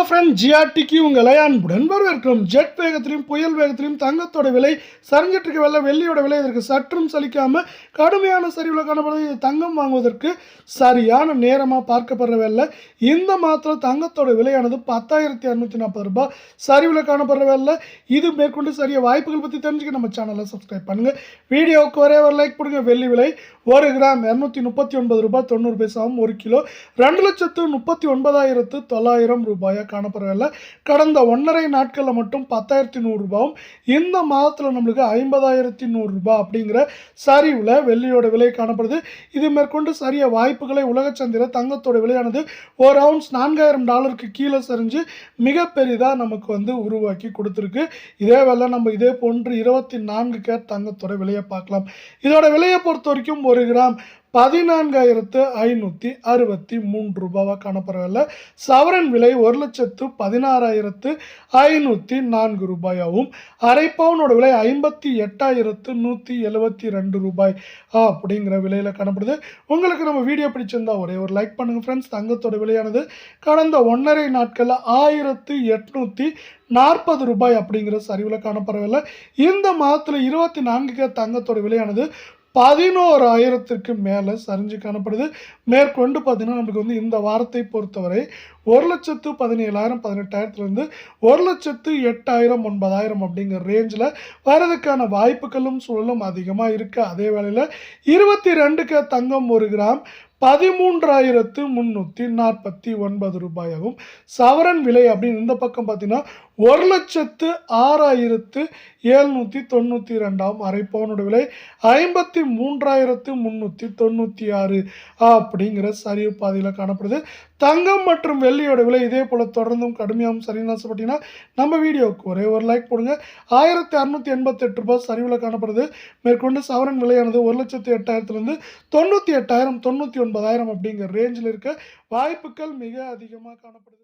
Friend, ஜிஆர்டிக்கு உங்களை அன்புடன் வரவேற்கிறோம். ஜெட் வேகத்திலும் புயல் வேகத்திலும் தங்கத்தோட விலை சரிஞ்சிட்டு இருக்க வெள்ள வெள்ளியோட விலை இதற்கு சற்றும் சலிக்காம கடுமையான சரிவில் காணப்படுது. இது தங்கம் வாங்குவதற்கு சரியான நேரமாக பார்க்கப்படுற வெள்ள இந்த மாதத்தில் தங்கத்தோட விலையானது 10,240 ரூபாய் சரிவில் காணப்படுற வெள்ள. இது மேற்கொண்டு சரிய வாய்ப்புகள் பற்றி தெரிஞ்சுக்க நம்ம சேனலை சப்ஸ்கிரைப் பண்ணுங்கள். வீடியோவுக்கு ஒரே ஒரு லைக் கொடுங்க. வெள்ளி விலை 1 கிராம் 239 ரூபாய் 90 பைசாவும், 1 கிலோ 2,39,900 ரூபாயாக காணப்படவில்லை. கடந்த 1.5 நாட்களில் மட்டும் 10,100 ரூபாயும், இந்த மாதத்தில் நம்மளுக்கு 50,100 ரூபாய் அப்படிங்கிற சரிவில் வெள்ளியோட விலை காணப்படுது. இது மேற்கொண்டு சரிய வாய்ப்புகளை உலக சந்தையில் தங்கத்தோட விலையானது ஒரு அவுன்ஸ் $4,000 கீழே சரிஞ்சு மிக பெரிதாக நமக்கு உருவாக்கி கொடுத்துருக்கு. இதே வேலை நம்ம இதே போன்று 24 கேரட் தங்கத்தோட விலையை பார்க்கலாம். இதோட விலையை பொறுத்த வரைக்கும் 1 கிராம் 14,563 ரூபாவாக காணப்படவில்லை. சவரன் விலை 1,16,504 ரூபாயாகவும், அரை பவுனோட விலை 58,172 ரூபாய் அப்படிங்கிற விலையில் காணப்படுது. உங்களுக்கு நம்ம வீடியோ பிடிச்சிருந்தா ஒரே ஒரு லைக் பண்ணுங்கள் ஃப்ரெண்ட்ஸ். தங்கத்தோட விலையானது கடந்த 1.5 நாட்களில் 1,840 ரூபாய் அப்படிங்கிற சரிவில் காணப்படவில்லை. இந்த மாதத்தில் 24 தங்கத்தோட விலையானது 11,000க்கு மேலே சரிஞ்சு காணப்படுது. மேற்கொண்டு பார்த்தீங்கன்னா நம்மளுக்கு இந்த வாரத்தை பொறுத்தவரை 1,17,000 18,000 1,08,000 9,000 அப்படிங்கிற ரேஞ்சில் வரதுக்கான வாய்ப்புகளும் சூழலும் அதிகமாக இருக்குது. அதே வேளையில் 22 தங்கம் 1 கிராம் 13,349 ரூபாயாகும். சவரன் விலை அப்படின்னு இந்த பக்கம் பார்த்தீங்கன்னா 1,06,792 அரை பவுனோட விலை 53,396 அப்படிங்கிற சரிவு பாதையில் காணப்படுது. தங்கம் மற்றும் வெள்ளியோட விலை இதே போல் தொடர்ந்தும் கடுமையாகவும் சரின்னு ஆசைப்பட்டீங்கன்னா நம்ம வீடியோவுக்கு ஒரே ஒரு லைக் போடுங்க. 1,688 ரூபாய் சரிவில் காணப்படுது. மேற்கொண்டு சவரன் விலையானது 1,08,000 98,000 99,000 அப்படிங்கிற ரேஞ்சில் இருக்க வாய்ப்புகள் மிக அதிகமாக காணப்படுது.